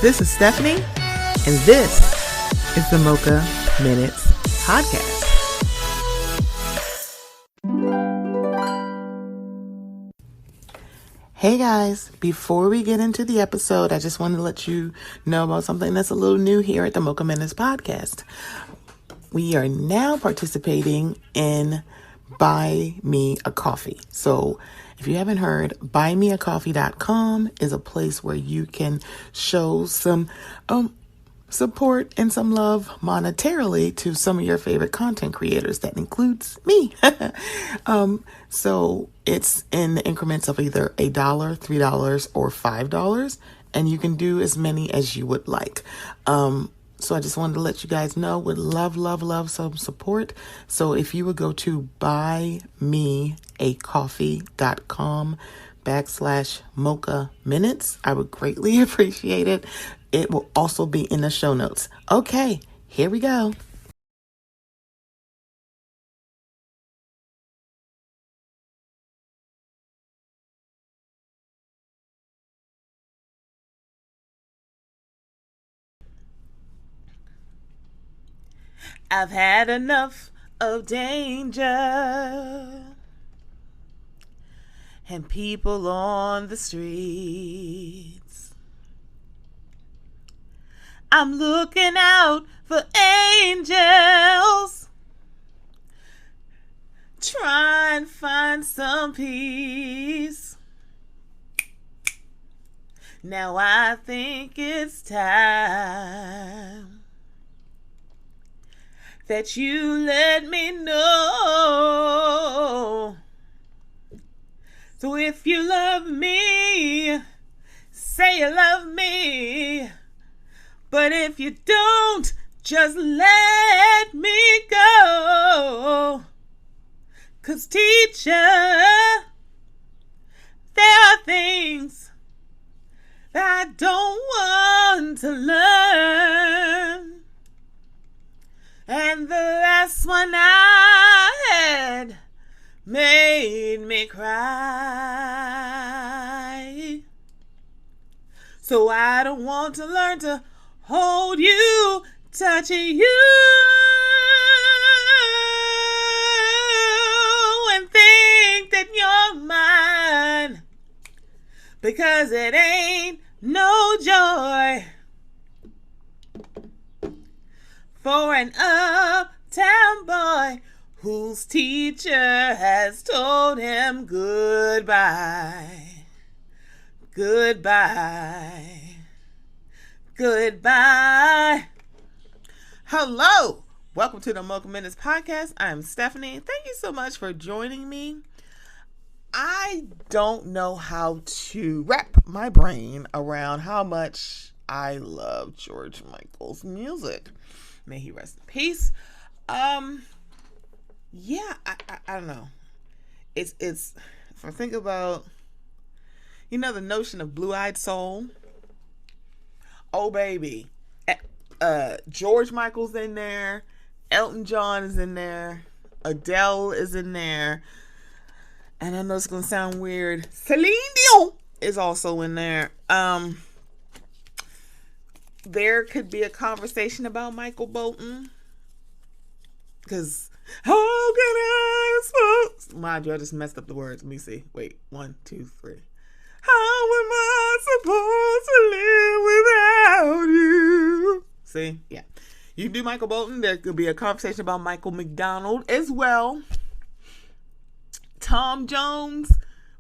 This is Stephanie, and this is the Mocha Minutes Podcast. Hey guys, before we get into the episode, I just wanted to let you know about something that's a little new here at the Mocha Minutes Podcast. We are now participating in Buy Me a Coffee. So if you haven't heard, buymeacoffee.com is a place where you can show some support and some love monetarily to some of your favorite content creators. That includes me. So it's in the increments of either $1, $3, or $5, and you can do as many as you would like. So I just wanted to let you guys know, would love some support. So if you would go to buymeacoffee.com/Mocha Minutes, I would greatly appreciate it. It will also be in the show notes. Okay, here we go. I've had enough of danger and people on the streets. I'm looking out for angels, try and find some peace. Now I think it's time that you let me know. So if you love me, say you love me. But if you don't, just let me go. 'Cause teacher, there are things that I don't want to learn. And the last one I had made me cry. So I don't want to learn to hold you, touch you, and think that you're mine. Because it ain't no joy for an uptown boy whose teacher has told him goodbye. Goodbye. Goodbye. Hello. Welcome to the Mocha Minutes Podcast. I'm Stephanie. Thank you so much for joining me. I don't know how to wrap my brain around how much I love George Michael's music. May he rest in peace. I don't know. It's if I think about, the notion of blue-eyed soul. Oh baby, George Michael's in there, Elton John is in there, Adele is in there, and I know it's gonna sound weird, Celine Dion is also in there. There could be a conversation about Michael Bolton, because how can I suppose? Mind you, I just messed up the words. Let me see. Wait, 1, 2, 3. How am I supposed to live without you? See, yeah. You do Michael Bolton. There could be a conversation about Michael McDonald as well. Tom Jones.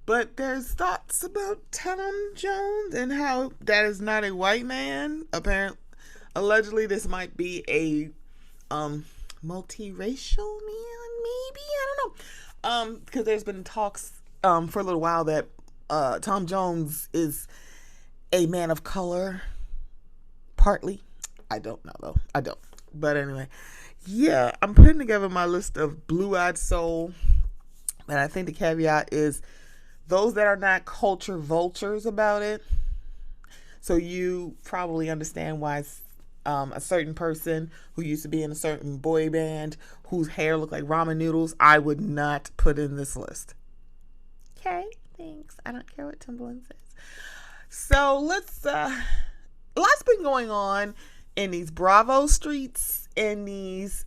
But there's thoughts about Tom Jones and how that is not a white man. Allegedly, this might be a multiracial man, maybe? I don't know. Because there's been talks for a little while that Tom Jones is a man of color, partly. I don't know, though. I don't. But anyway, yeah, I'm putting together my list of blue-eyed soul. And I think the caveat is those that are not culture vultures about it. So you probably understand why a certain person who used to be in a certain boy band whose hair looked like ramen noodles, I would not put in this list. Okay, thanks. I don't care what Timberland says. So let's lots been going on in these Bravo streets, in these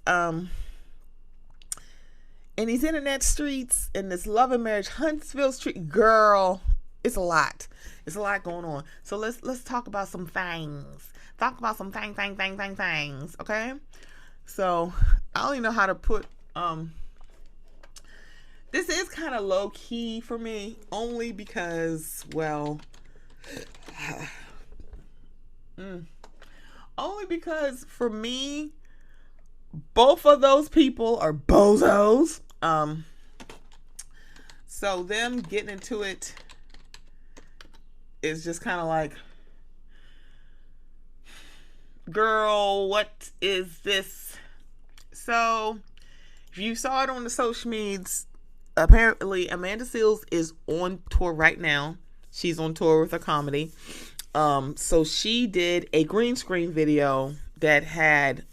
internet streets, in this love and marriage Huntsville street. Girl, it's a lot. It's a lot going on. So let's talk about some things. Talk about some things. Okay. So I don't even know how to put this is kind of low key for me, only because, well, only because for me, both of those people are bozos. So them getting into it is just kind of like, girl, what is this? So if you saw it on the social medias, apparently Amanda Seales is on tour right now. She's on tour with a comedy. So she did a green screen video that had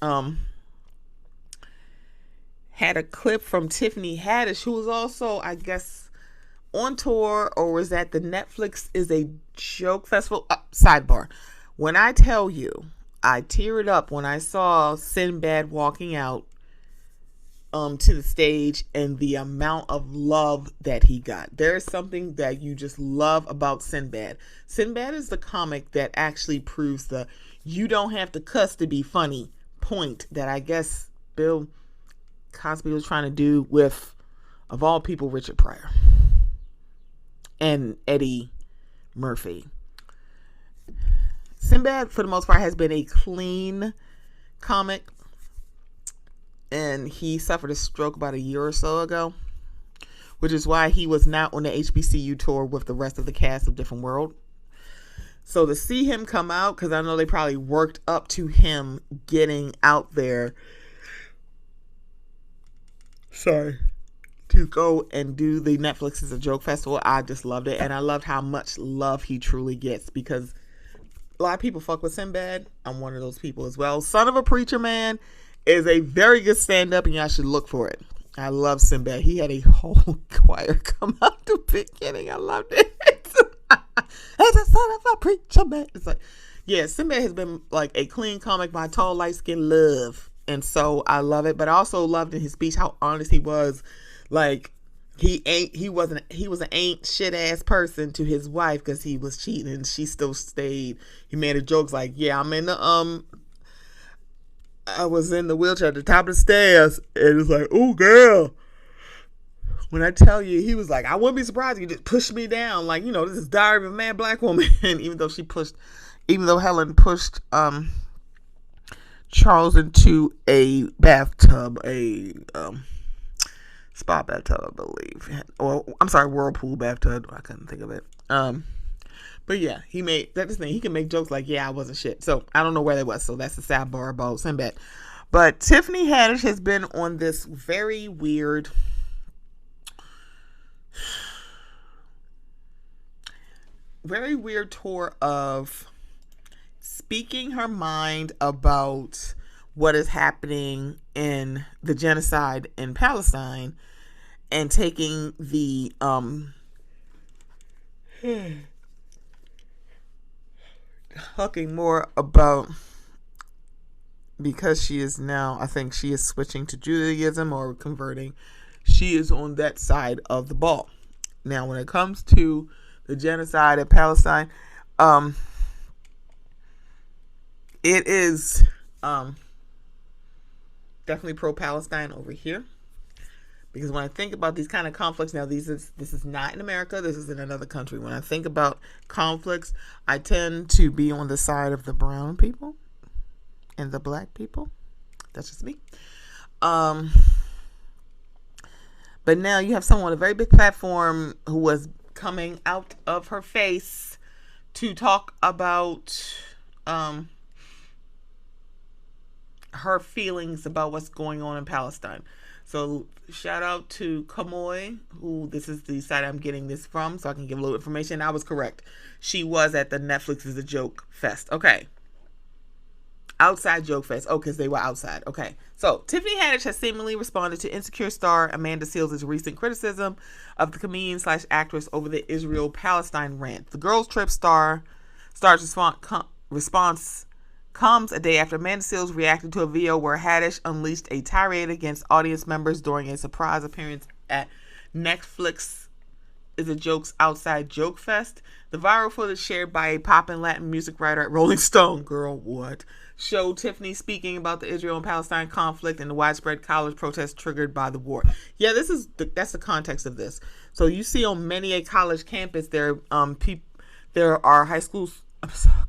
a clip from Tiffany Haddish, who was also, I guess, on tour, or was at the Netflix is a Joke Festival. Sidebar. When I tell you, I teared up when I saw Sinbad walking out to the stage and the amount of love that he got. There is something that you just love about Sinbad. Sinbad is the comic that actually proves the you don't have to cuss to be funny point that I guess Bill Cosby was trying to do with, of all people, Richard Pryor and Eddie Murphy. Sinbad, for the most part, has been a clean comic, and he suffered a stroke about a year or so ago, which is why he was not on the HBCU tour with the rest of the cast of Different World. So to see him come out, because I know they probably worked up to him getting out there, to go and do the Netflix is a Joke Festival. I just loved it, and I loved how much love he truly gets, because a lot of people fuck with Sinbad. I'm one of those people as well. Son of a Preacher Man is a very good stand-up, and y'all should look for it. I love Sinbad. He had a whole choir come out the beginning. I loved it. As a son of a preacher man. It's like, yeah, Sinbad has been like a clean comic my tall, light-skinned love. And so I love it. But I also loved in his speech how honest he was. Like, he was an ain't shit ass person to his wife because he was cheating, and she still stayed. He made a joke like, yeah, I was in the wheelchair at the top of the stairs, and it's like, oh girl. When I tell you, he was like, I wouldn't be surprised if you just pushed me down. Like, this is Diary of a Mad Black Woman. And even though Helen pushed Charles into a bathtub, a spa bathtub, I believe. Or, I'm sorry, whirlpool bathtub. I couldn't think of it. But yeah, that's the thing. He can make jokes like, yeah, I wasn't shit. So I don't know where they was. So that's the sidebar about Sinbad. But Tiffany Haddish has been on this very weird tour of speaking her mind about what is happening in the genocide in Palestine, and taking the talking more about, because she is now, I think she is switching to Judaism or converting, she is on that side of the ball. Now, when it comes to the genocide in Palestine, it is definitely pro-Palestine over here. Because when I think about these kind of conflicts, now this is not in America, this is in another country. When I think about conflicts, I tend to be on the side of the brown people and the black people. That's just me. But now you have someone with a very big platform who was coming out of her face to talk about her feelings about what's going on in Palestine. So shout out to Kamoy, who this is the site I'm getting this from, so I can give a little information. I was correct. She was at the Netflix is a Joke Fest. Okay. Outside Joke Fest. Oh, because they were outside. Okay. So Tiffany Haddish has seemingly responded to Insecure star Amanda Seales' recent criticism of the comedian/actress over the Israel-Palestine rant. The Girls Trip star's response comes a day after Amanda Seales reacted to a video where Haddish unleashed a tirade against audience members during a surprise appearance at Netflix is a Jokes Outside Joke Fest. The viral footage shared by a pop and Latin music writer at Rolling Stone, girl, what? Showed Tiffany speaking about the Israel and Palestine conflict and the widespread college protests triggered by the war. Yeah, that's the context of this. So you see on many a college campus, there are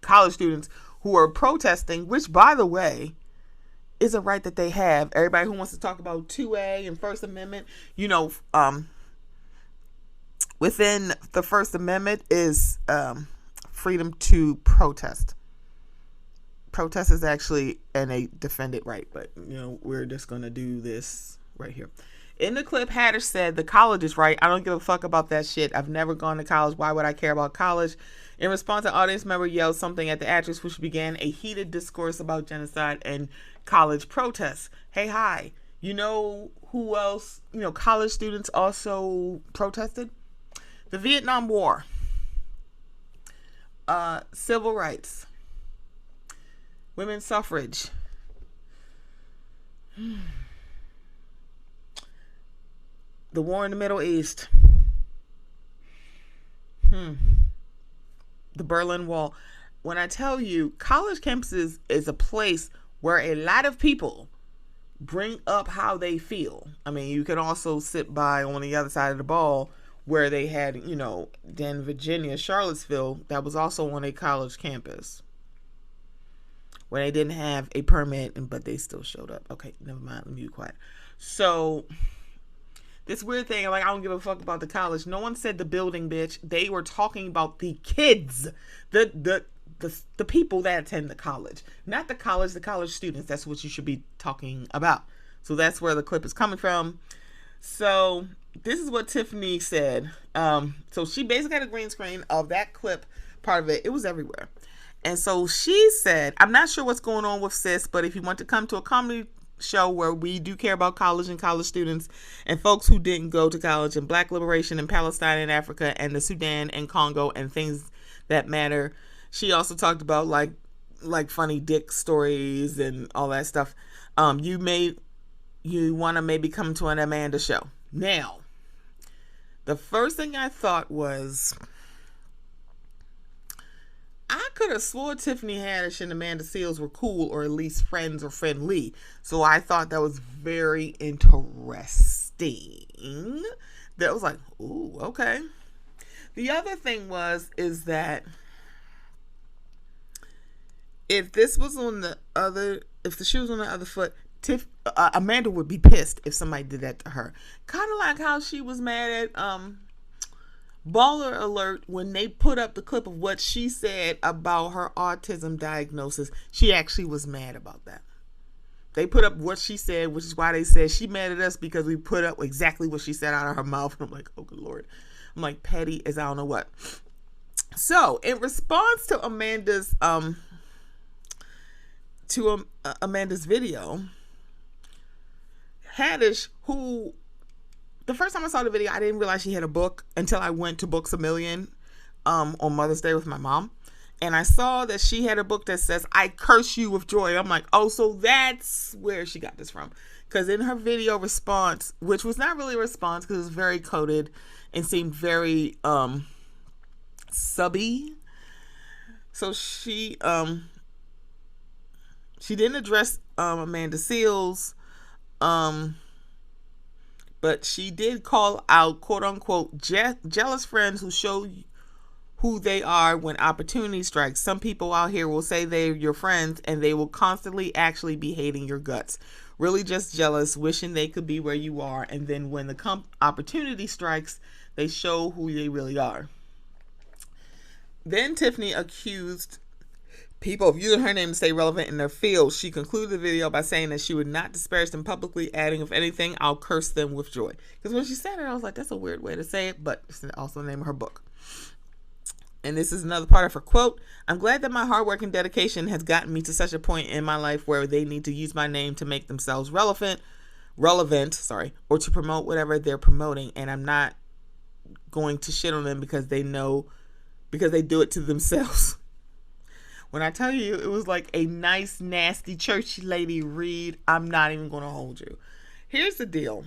college students who are protesting, which, by the way, is a right that they have. Everybody who wants to talk about 2A and First Amendment, within the First Amendment is freedom to protest. Protest is actually a defended right, but we're just gonna do this right here. In the clip, Haddish said, "The college is right. I don't give a fuck about that shit. I've never gone to college. Why would I care about college?" In response, an audience member yelled something at the actress, which began a heated discourse about genocide and college protests. Hey, hi. You know who else? College students also protested? The Vietnam War, civil rights, women's suffrage, the war in the Middle East, the Berlin Wall. When I tell you, college campuses is a place where a lot of people bring up how they feel. I mean, you can also sit by on the other side of the ball where they had, in Virginia, Charlottesville, that was also on a college campus, where they didn't have a permit, but they still showed up. Okay, never mind. Let me be quiet. So, this weird thing, I don't give a fuck about the college. No one said the building, bitch. They were talking about the kids, the people that attend the college, not the college students. That's what you should be talking about. So that's where the clip is coming from. So this is what Tiffany said. So she basically had a green screen of that clip, part of it. It was everywhere. And so she said, "I'm not sure what's going on with sis, but if you want to come to a comedy show where we do care about college and college students and folks who didn't go to college and black liberation in Palestine and Africa and the Sudan and Congo and things that matter." She also talked about like funny dick stories and all that stuff. You want to maybe come to an Amanda show. Now, the first thing I thought was, I could have swore Tiffany Haddish and Amanda Seales were cool, or at least friends or friendly. So I thought that was very interesting. That was like, ooh, okay. The other thing is that if the shoe was on the other foot, Amanda would be pissed if somebody did that to her. Kind of like how she was mad at Baller Alert when they put up the clip of what she said about her autism diagnosis. She actually was mad about that. They put up what she said, which is why they said she mad at us because we put up exactly what she said out of her mouth. And I'm like, oh good Lord. I'm like, petty as I don't know what. So in response to Amanda's video, Haddish, who the first time I saw the video, I didn't realize she had a book until I went to Books A Million on Mother's Day with my mom. And I saw that she had a book that says, "I curse you with joy." I'm like, oh, so that's where she got this from. Because in her video response, which was not really a response because it was very coded and seemed very subby. So she didn't address Amanda Seales, but she did call out, quote unquote, jealous friends who show who they are when opportunity strikes. Some people out here will say they're your friends and they will constantly actually be hating your guts. Really just jealous, wishing they could be where you are. And then when the opportunity strikes, they show who they really are. Then Tiffany accused people of using her name to stay relevant in their field. She concluded the video by saying that she would not disparage them publicly, adding, "If anything, I'll curse them with joy." Because when she said it, I was like, that's a weird way to say it, but it's also the name of her book. And this is another part of her quote. "I'm glad that my hard work and dedication has gotten me to such a point in my life where they need to use my name to make themselves relevant, or to promote whatever they're promoting. And I'm not going to shit on them because they do it to themselves." When I tell you it was like a nice, nasty, churchy lady read, I'm not even going to hold you. Here's the deal.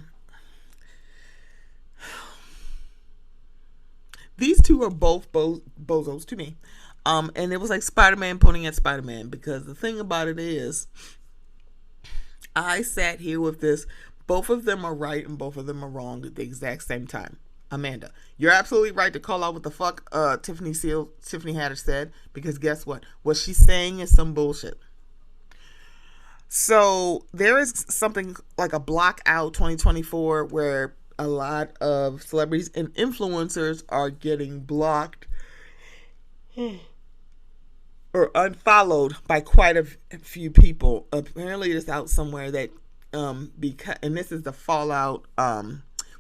These two are both bozos to me. And it was like Spider-Man pointing at Spider-Man, because the thing about it is, I sat here with this. Both of them are right and both of them are wrong at the exact same time. Amanda, you're absolutely right to call out what the fuck Tiffany Haddish said, because guess what? What she's saying is some bullshit. So there is something like a block out 2024 where a lot of celebrities and influencers are getting blocked or unfollowed by quite a few people. Apparently it's out somewhere that because, and this is the fallout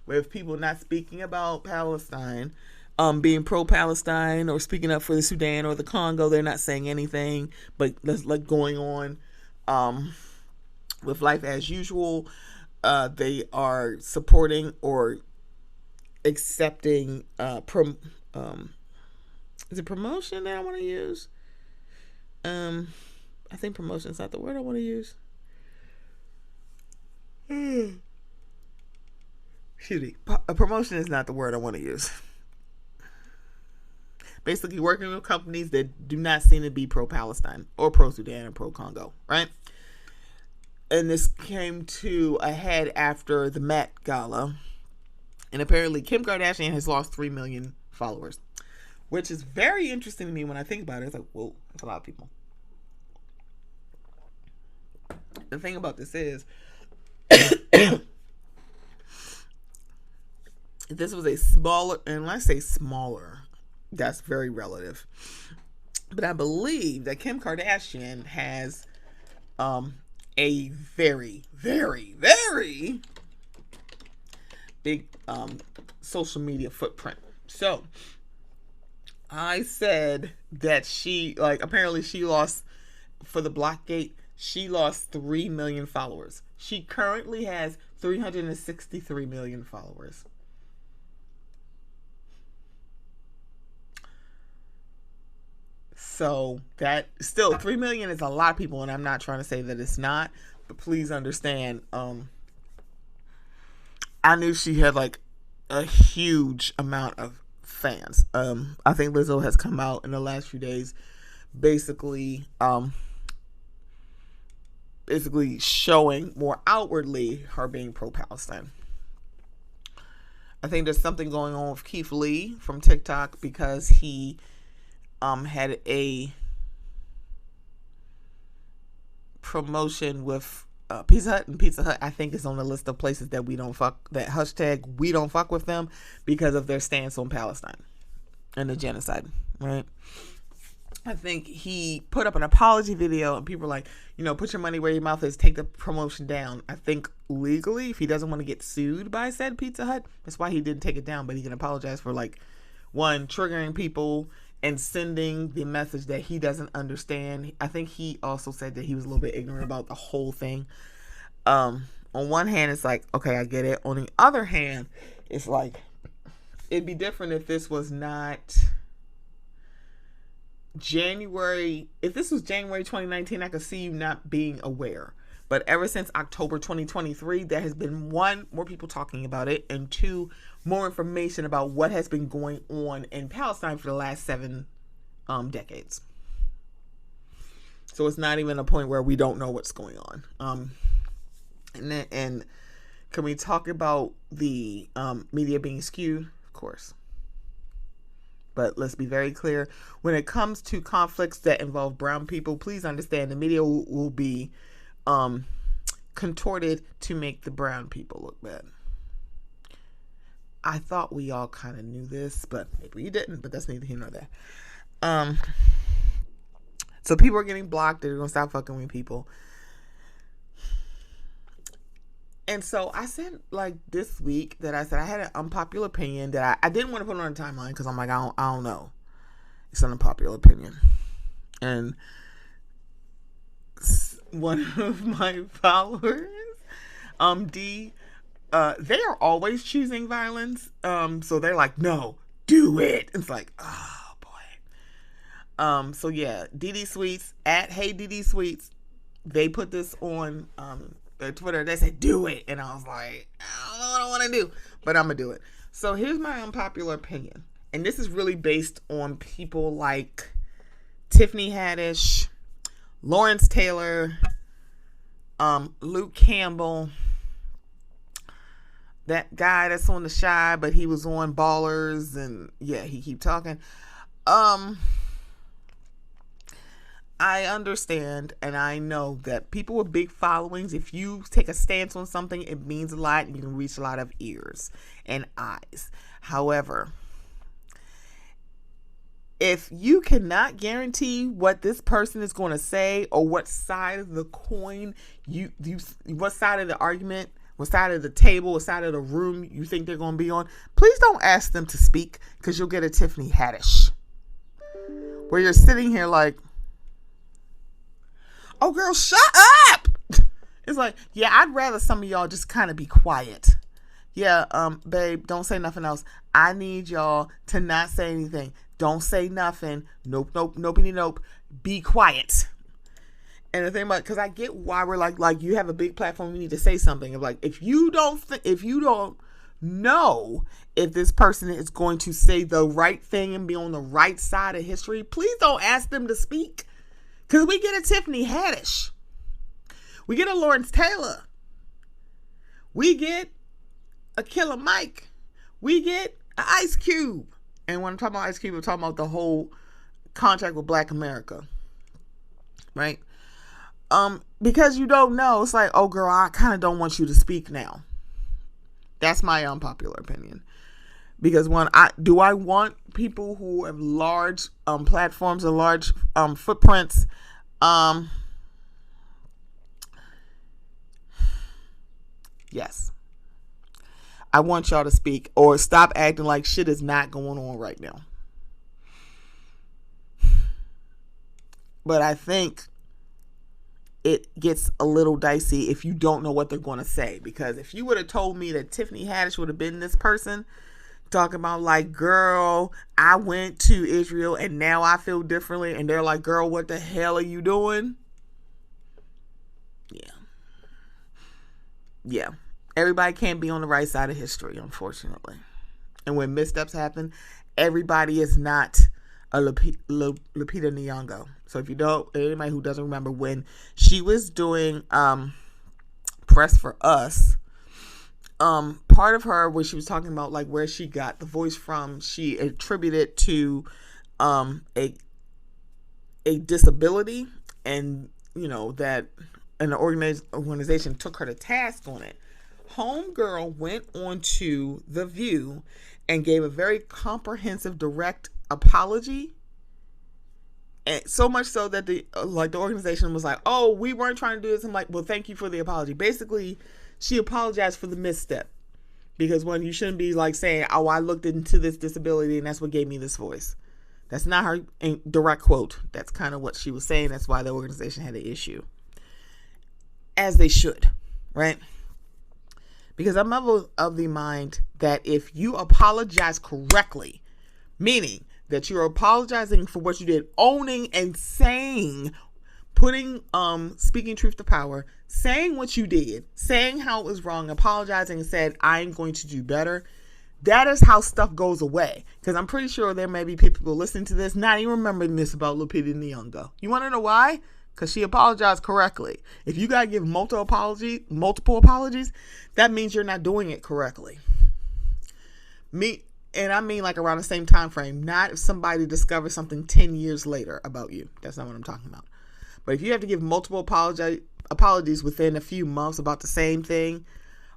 with people not speaking about Palestine, being pro-Palestine or speaking up for the Sudan or the Congo. They're not saying anything, but that's like going on with life as usual. They are supporting or accepting is it promotion that I want to use? I think promotion is not the word I want to use. Excuse me. Promotion is not the word I want to use. Basically working with companies that do not seem to be pro-Palestine or pro-Sudan or pro-Congo, right? And this came to a head after the Met Gala. And apparently Kim Kardashian has lost 3 million followers, which is very interesting to me when I think about it. It's like, whoa, that's a lot of people. The thing about this is, if this was a smaller, and when I say smaller, that's very relative, but I believe that Kim Kardashian has a very, very, very big social media footprint. So I said that she, like, apparently she lost, for the Blockgate, she lost 3 million followers. She currently has 363 million followers. So that still 3 million is a lot of people, and I'm not trying to say that it's not, but please understand, I knew she had like a huge amount of fans. I think Lizzo has come out in the last few days basically showing more outwardly her being pro-Palestine. I think there's something going on with Keith Lee from TikTok, because he had a promotion with Pizza Hut, and Pizza Hut I think is on the list of places that we don't fuck, that hashtag we don't fuck with them, because of their stance on Palestine and the genocide, right? I think he put up an apology video and people were like, put your money where your mouth is, take the promotion down. I think legally, if he doesn't want to get sued by said Pizza Hut, that's why he didn't take it down, but he can apologize for, like, one, triggering people and sending the message that he doesn't understand. I think he also said that he was a little bit ignorant about the whole thing. On one hand, it's like, okay, I get it. On the other hand, it's like, it'd be different if this was not January. If this was January 2019, I could see you not being aware. But ever since October 2023, there has been, one, more people talking about it, and two, more information about what has been going on in Palestine for the last 7 decades. So it's not even a point where we don't know what's going on. And can we talk about the media being skewed? Of course. But let's be very clear. When it comes to conflicts that involve brown people, please understand the media will be contorted to make the brown people look bad. I thought we all kind of knew this, but maybe you didn't, but that's neither here nor there. So people are getting blocked. They're going to stop fucking with people. And so I said, like, this week that I said I had an unpopular opinion that I didn't want to put on a timeline, because I'm like, I don't know. It's an unpopular opinion. And one of my followers, they are always choosing violence. So they're like, no, do it. It's like, oh So yeah, DD Sweets at Hey DD Sweets, they put this on their Twitter. They said do it, and I was like, I don't know what I want to do, but I'm gonna do it. So here's my unpopular opinion, and this is really based on people like Tiffany Haddish, Lawrence Taylor, Luke Campbell, that guy that's on The Shy, but he was on Ballers, and yeah, he keep talking. I understand and I know that people with big followings, if you take a stance on something, it means a lot and you can reach a lot of ears and eyes. However, if you cannot guarantee what this person is going to say or what side of the coin what side of the argument, what side of the table, what side of the room you think they're going to be on, please don't ask them to speak, because you'll get a Tiffany Haddish where you're sitting here like, oh girl, shut up. It's like, yeah, I'd rather some of y'all just kind of be quiet. Yeah, babe, don't say nothing else. I need y'all to not say anything. Don't say nothing. Nope, nope. Be quiet. And the thing about, because I get why we're like you have a big platform, you need to say something. Like, if you don't know if this person is going to say the right thing and be on the right side of history, please don't ask them to speak. Because we get a Tiffany Haddish. We get a Lawrence Taylor. We get a Killer Mike. We get an Ice Cube. And when I'm talking about Ice Cube, I'm talking about the whole contract with Black America. Right? Because you don't know, it's like, oh girl, I kind of don't want you to speak now. That's my unpopular opinion. Because I want people who have large platforms and large footprints. Yes. I want y'all to speak, or stop acting like shit is not going on right now. But I think it gets a little dicey if you don't know what they're going to say. Because if you would have told me that Tiffany Haddish would have been this person talking about like, girl, I went to Israel and now I feel differently, and they're like, girl, what the hell are you doing? Yeah. Everybody can't be on the right side of history, unfortunately. And when missteps happen, everybody is not a Lupita Nyong'o. So if you don't, anybody who doesn't remember, when she was doing Press for Us, part of her, when she was talking about like where she got the voice from, she attributed to a disability, and that an organization took her to task on it. Homegirl went on to The View and gave a very comprehensive, direct apology. And so much so that the organization was like, oh, we weren't trying to do this. I'm like, well, thank you for the apology. Basically, she apologized for the misstep. Because when you shouldn't be like saying, oh, I looked into this disability and that's what gave me this voice. That's not her direct quote. That's kind of what she was saying. That's why the organization had an issue. As they should, right? Because I'm of the mind that if you apologize correctly, meaning that you're apologizing for what you did, owning and saying, speaking truth to power, saying what you did, saying how it was wrong, apologizing and said, I'm going to do better. That is how stuff goes away. Because I'm pretty sure there may be people listening to this not even remembering this about Lupita Nyong'o. You want to know why? Because she apologized correctly. If you got to give multiple apologies, that means you're not doing it correctly. And I mean like around the same time frame, not if somebody discovers something 10 years later about you. That's not what I'm talking about. But if you have to give multiple apologies within a few months about the same thing,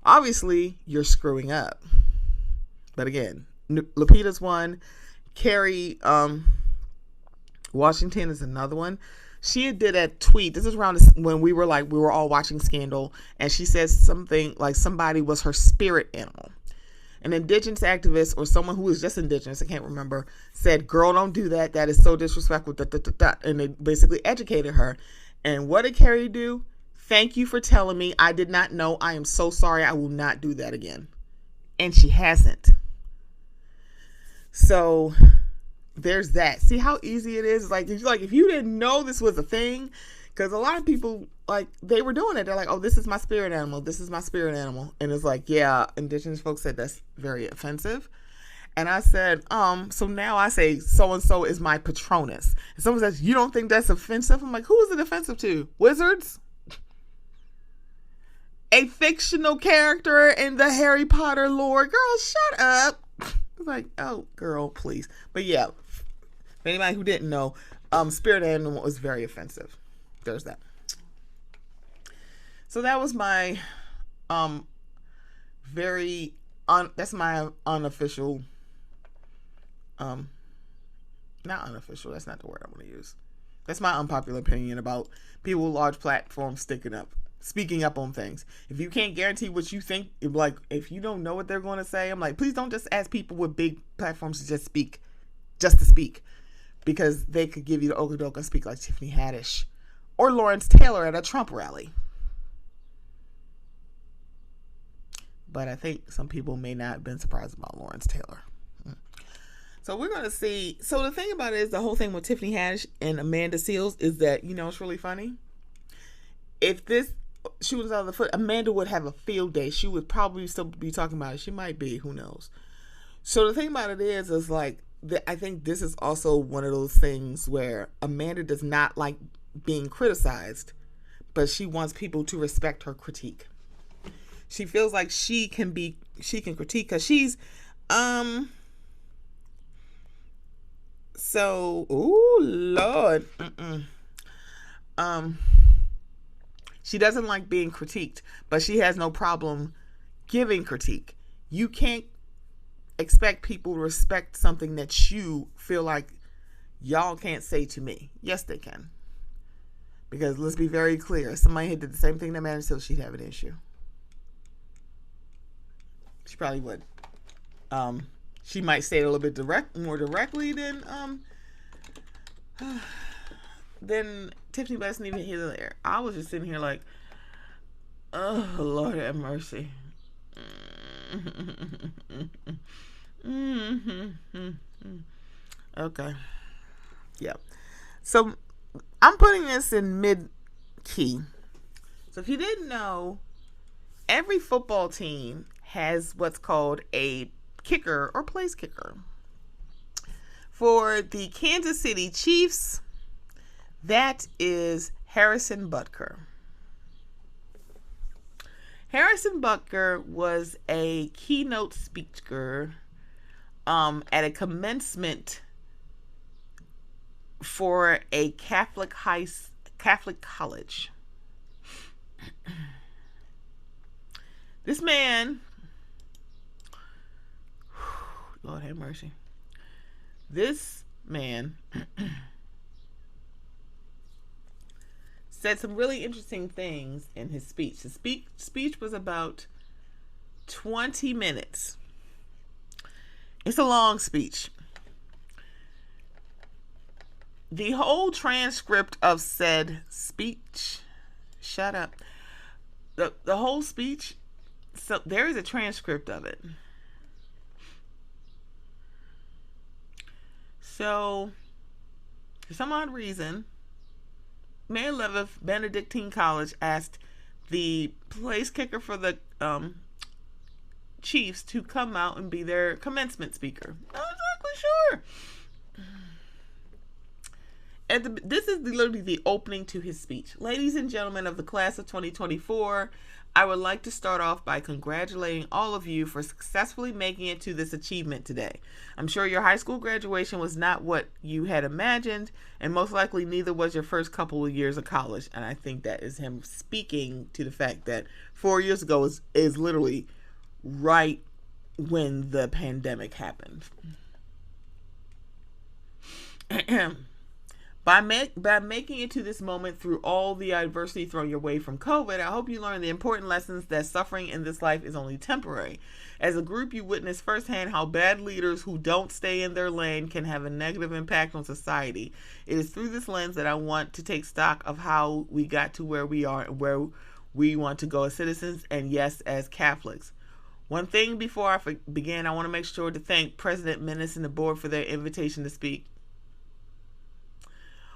obviously you're screwing up. But again, Lupita's one. Kerry Washington is another one. She did a tweet. This is around when we were all watching Scandal, and she says something like somebody was her spirit animal. An indigenous activist or someone who was just indigenous, I can't remember, said, girl, don't do that. That is so disrespectful. And they basically educated her. And what did Carrie do? Thank you for telling me. I did not know. I am so sorry. I will not do that again. And she hasn't. So there's that. See how easy it is? Like if you didn't know this was a thing, because a lot of people, like, they were doing it. They're like, oh, this is my spirit animal. This is my spirit animal. And it's like, yeah, indigenous folks said that's very offensive. And I said, so now I say so-and-so is my Patronus. And someone says, you don't think that's offensive? I'm like, who is it offensive to? Wizards? A fictional character in the Harry Potter lore? Girl, shut up. It's like, oh, girl, please. But yeah, for anybody who didn't know, spirit animal is very offensive. There's that. So that was my that's my unofficial, not unofficial, that's not the word I want to use. That's my unpopular opinion about people with large platforms speaking up on things. If you can't guarantee what you think, like, if you don't know what they're going to say, I'm like, please don't just ask people with big platforms to just to speak, because they could give you the okadoke and speak like Tiffany Haddish or Lawrence Taylor at a Trump rally. But I think some people may not have been surprised about Lawrence Taylor. So we're going to see. So the thing about it is, the whole thing with Tiffany Haddish and Amanda Seales is that, it's really funny. If this she was on the foot, Amanda would have a field day. She would probably still be talking about it. She might be, who knows. So the thing about it is like, I think this is also one of those things where Amanda does not like being criticized, but she wants people to respect her critique. She feels like she can critique because she's, so, ooh, Lord. She doesn't like being critiqued, but she has no problem giving critique. You can't expect people to respect something that you feel like y'all can't say to me. Yes, they can. Because let's be very clear. If somebody did the same thing to Amanda Seales, she'd have an issue. She probably would. She might say it a little bit more directly than Tiffany, but that's neither here nor there. I was just sitting here like, oh, Lord have mercy. Okay. Yeah. So I'm putting this in mid-key. So if you didn't know, every football team has what's called a kicker or place kicker. For the Kansas City Chiefs, that is Harrison Butker. Harrison Butker was a keynote speaker at a commencement for a Catholic college. This man, Lord have mercy. This man said some really interesting things in his speech. The speech was about 20 minutes. It's a long speech. The whole transcript of said speech, shut up. The whole speech, so there is a transcript of it. So, for some odd reason, May 11th, Benedictine College asked the place kicker for the Chiefs to come out and be their commencement speaker. Not exactly sure. This is literally the opening to his speech. Ladies and gentlemen of the class of 2024, I would like to start off by congratulating all of you for successfully making it to this achievement today. I'm sure your high school graduation was not what you had imagined, and most likely neither was your first couple of years of college. And I think that is him speaking to the fact that 4 years ago is literally right when the pandemic happened. By making it to this moment through all the adversity thrown your way from COVID, I hope you learn the important lessons that suffering in this life is only temporary. As a group, you witness firsthand how bad leaders who don't stay in their lane can have a negative impact on society. It is through this lens that I want to take stock of how we got to where we are and where we want to go as citizens and, yes, as Catholics. One thing before I begin, I want to make sure to thank President Menace and the board for their invitation to speak.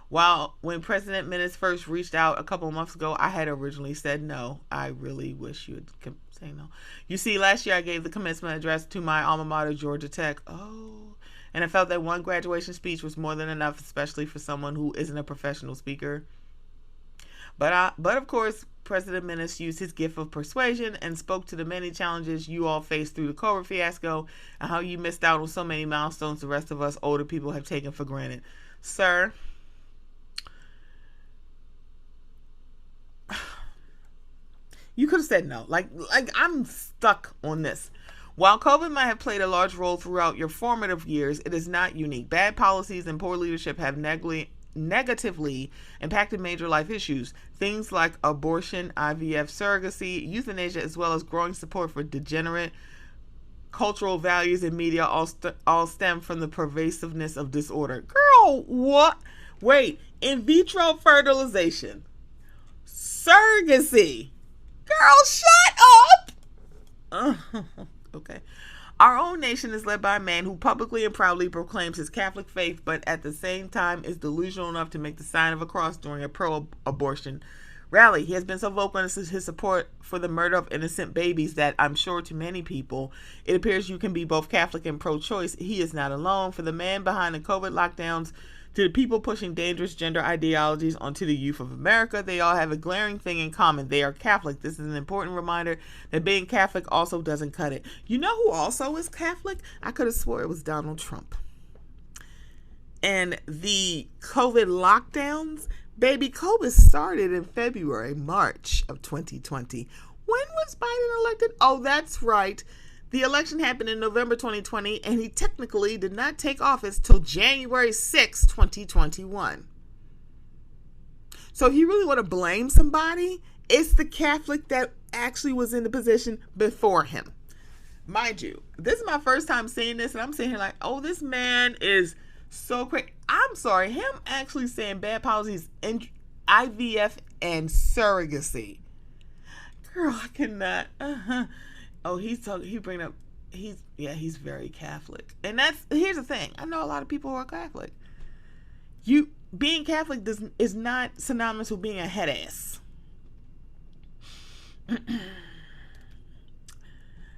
When President Menace first reached out a couple of months ago, I had originally said no. I really wish you would say no. You see, last year I gave the commencement address to my alma mater, Georgia Tech. And I felt that one graduation speech was more than enough, especially for someone who isn't a professional speaker. But of course, President Menace used his gift of persuasion and spoke to the many challenges you all faced through the COVID fiasco and how you missed out on so many milestones the rest of us older people have taken for granted. Sir, you could have said no. Like I'm stuck on this. While COVID might have played a large role throughout your formative years, it is not unique. Bad policies and poor leadership have negatively impacted major life issues. Things like abortion, IVF, surrogacy, euthanasia, as well as growing support for degenerate cultural values in media all stem from the pervasiveness of disorder. Girl, what? Wait, in vitro fertilization, surrogacy. Girl, shut up! Okay. Our own nation is led by a man who publicly and proudly proclaims his Catholic faith, but at the same time is delusional enough to make the sign of a cross during a pro-abortion rally. He has been so vocal in his support for the murder of innocent babies that I'm sure to many people, it appears you can be both Catholic and pro-choice. He is not alone. For the man behind the COVID lockdowns, to the people pushing dangerous gender ideologies onto the youth of America, they all have a glaring thing in common. They are Catholic. This is an important reminder that being Catholic also doesn't cut it. You know who also is Catholic? I could have swore it was Donald Trump. And the COVID lockdowns, baby, COVID started in March of 2020. When was Biden elected? Oh, that's right. The election happened in November 2020, and he technically did not take office till January 6, 2021. So if you really want to blame somebody, it's the Catholic that actually was in the position before him. Mind you, this is my first time seeing this, and I'm sitting here like, oh, this man is so quick. I'm sorry, him actually saying bad policies in IVF and surrogacy. Girl, I cannot. Oh, he's very Catholic. And here's the thing. I know a lot of people who are Catholic. Being Catholic is not synonymous with being a head ass.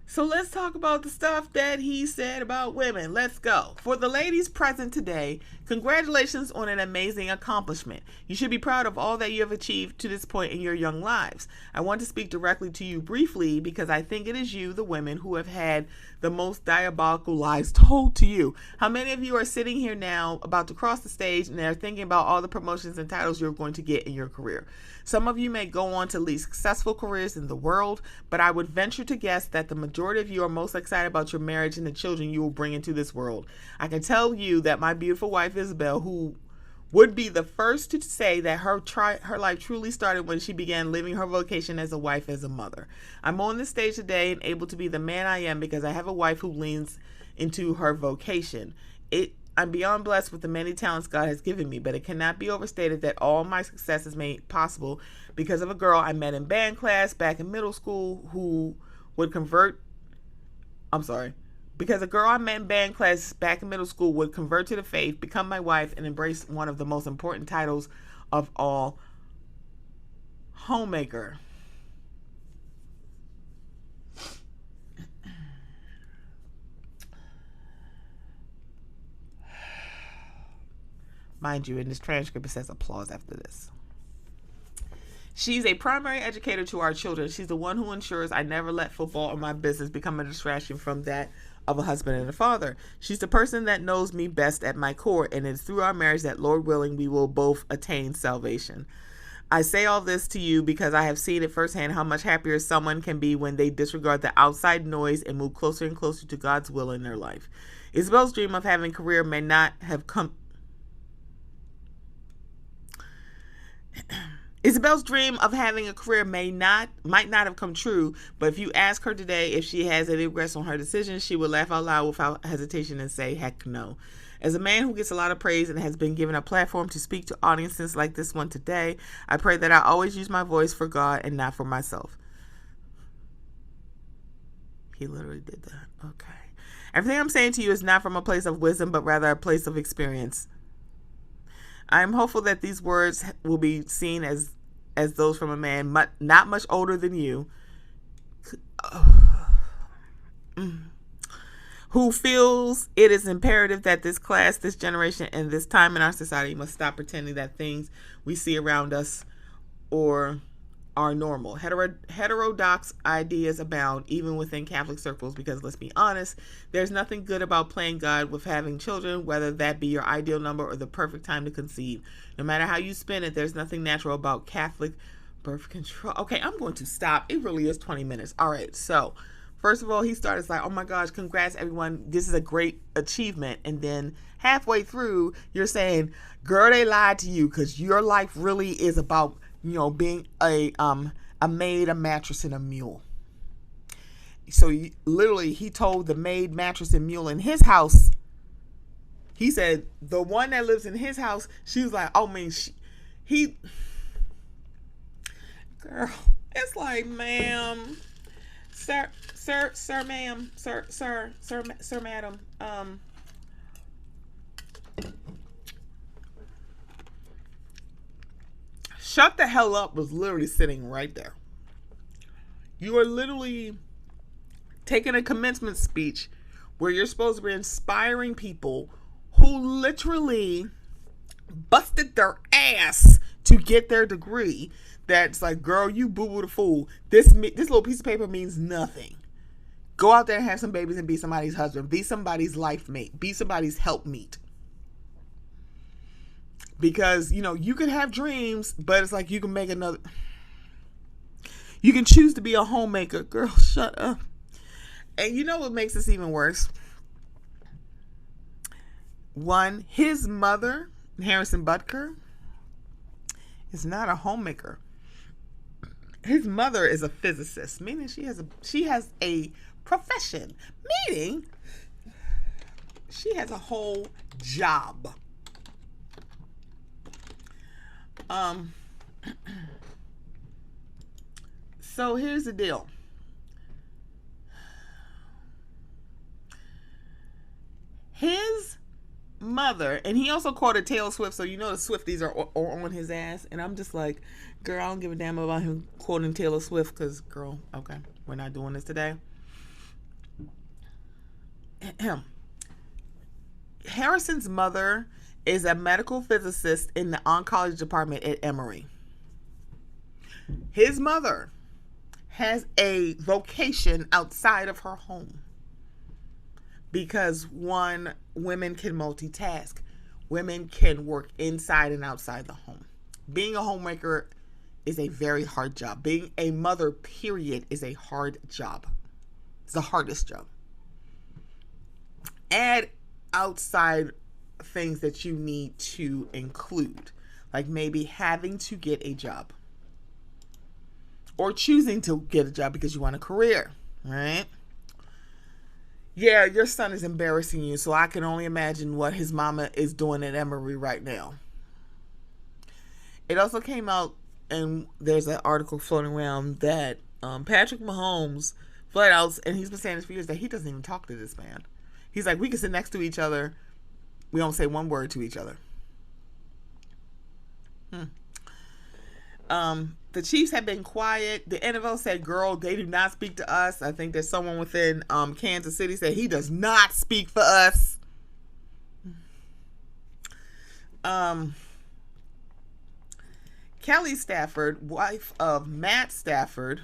So let's talk about the stuff that he said about women. Let's go. For the ladies present today, congratulations on an amazing accomplishment. You should be proud of all that you have achieved to this point in your young lives. I want to speak directly to you briefly because I think it is you, the women, who have had the most diabolical lies told to you. How many of you are sitting here now about to cross the stage and are thinking about all the promotions and titles you're going to get in your career? Some of you may go on to lead successful careers in the world, but I would venture to guess that the majority of you are most excited about your marriage and the children you will bring into this world. I can tell you that my beautiful wife, Isabel, who would be the first to say that her life truly started when she began living her vocation as a wife, as a mother. I'm on this stage today and able to be the man I am because I have a wife who leans into her vocation. I'm beyond blessed with the many talents God has given me, but it cannot be overstated that all my success is made possible because of a girl I met in band class back in middle school because a girl I met in band class back in middle school would convert to the faith, become my wife, and embrace one of the most important titles of all, homemaker. Mind you, in this transcript, it says applause after this. She's a primary educator to our children. She's the one who ensures I never let football or my business become a distraction from that of a husband and a father. She's the person that knows me best at my core, and it's through our marriage that, Lord willing, we will both attain salvation. I say all this to you because I have seen it firsthand how much happier someone can be when they disregard the outside noise and move closer and closer to God's will in their life. Isabel's dream of having a career may not have come... Isabel's dream of having a career might not have come true, but if you ask her today if she has any regrets on her decision, she will laugh out loud without hesitation and say, heck no. As a man who gets a lot of praise and has been given a platform to speak to audiences like this one today, I pray that I always use my voice for God and not for myself. He literally did that. Okay. Everything I'm saying to you is not from a place of wisdom, but rather a place of experience. I am hopeful that these words will be seen as those from a man not much older than you, who feels it is imperative that this class, this generation, and this time in our society must stop pretending that things we see around us or are normal. Heterodox ideas abound even within Catholic circles because, let's be honest, there's nothing good about playing God with having children, whether that be your ideal number or the perfect time to conceive. No matter how you spin it, there's nothing natural about Catholic birth control. Okay, I'm going to stop. It really is 20 minutes. All right, so first of all, he started like, oh my gosh, congrats everyone. This is a great achievement. And then halfway through, you're saying, girl, they lied to you because your life really is about, being a maid, a mattress, and a mule. So literally, he told the maid, mattress, and mule in his house. He said the one that lives in his house. She was like, oh man, girl. It's like, ma'am, sir, ma'am, sir, madam. Shut the hell up was literally sitting right there. You are literally taking a commencement speech where you're supposed to be inspiring people who literally busted their ass to get their degree. That's like, girl, you boo-boo the fool. This little piece of paper means nothing. Go out there and have some babies and be somebody's husband. Be somebody's life mate. Be somebody's helpmeet. Because, you can have dreams, but it's like you can make another. You can choose to be a homemaker. Girl, shut up. And you know what makes this even worse? One, his mother, Harrison Butker, is not a homemaker. His mother is a physicist, meaning she has a profession, meaning she has a whole job. So here's the deal. His mother, and he also quoted Taylor Swift, so the Swifties are on his ass, and I'm just like, girl, I don't give a damn about him quoting Taylor Swift, because, girl, okay, we're not doing this today. Harrison's mother is a medical physicist in the oncology department at Emory. His mother has a vocation outside of her home because, one, women can multitask. Women can work inside and outside the home. Being a homemaker is a very hard job. Being a mother, period, is a hard job. It's the hardest job. Add outside things that you need to include, like maybe having to get a job or choosing to get a job because you want a career, right? Yeah, your son is embarrassing you, so I can only imagine what his mama is doing at Emory right now. It also came out, and there's an article floating around that Patrick Mahomes flat out, and he's been saying this for years, that he doesn't even talk to this man. He's like, we can sit next to each other. We don't say one word to each other. The Chiefs have been quiet. The NFL said, girl, they do not speak to us. I think there's someone within Kansas City said he does not speak for us. Kelly Stafford, wife of Matt Stafford,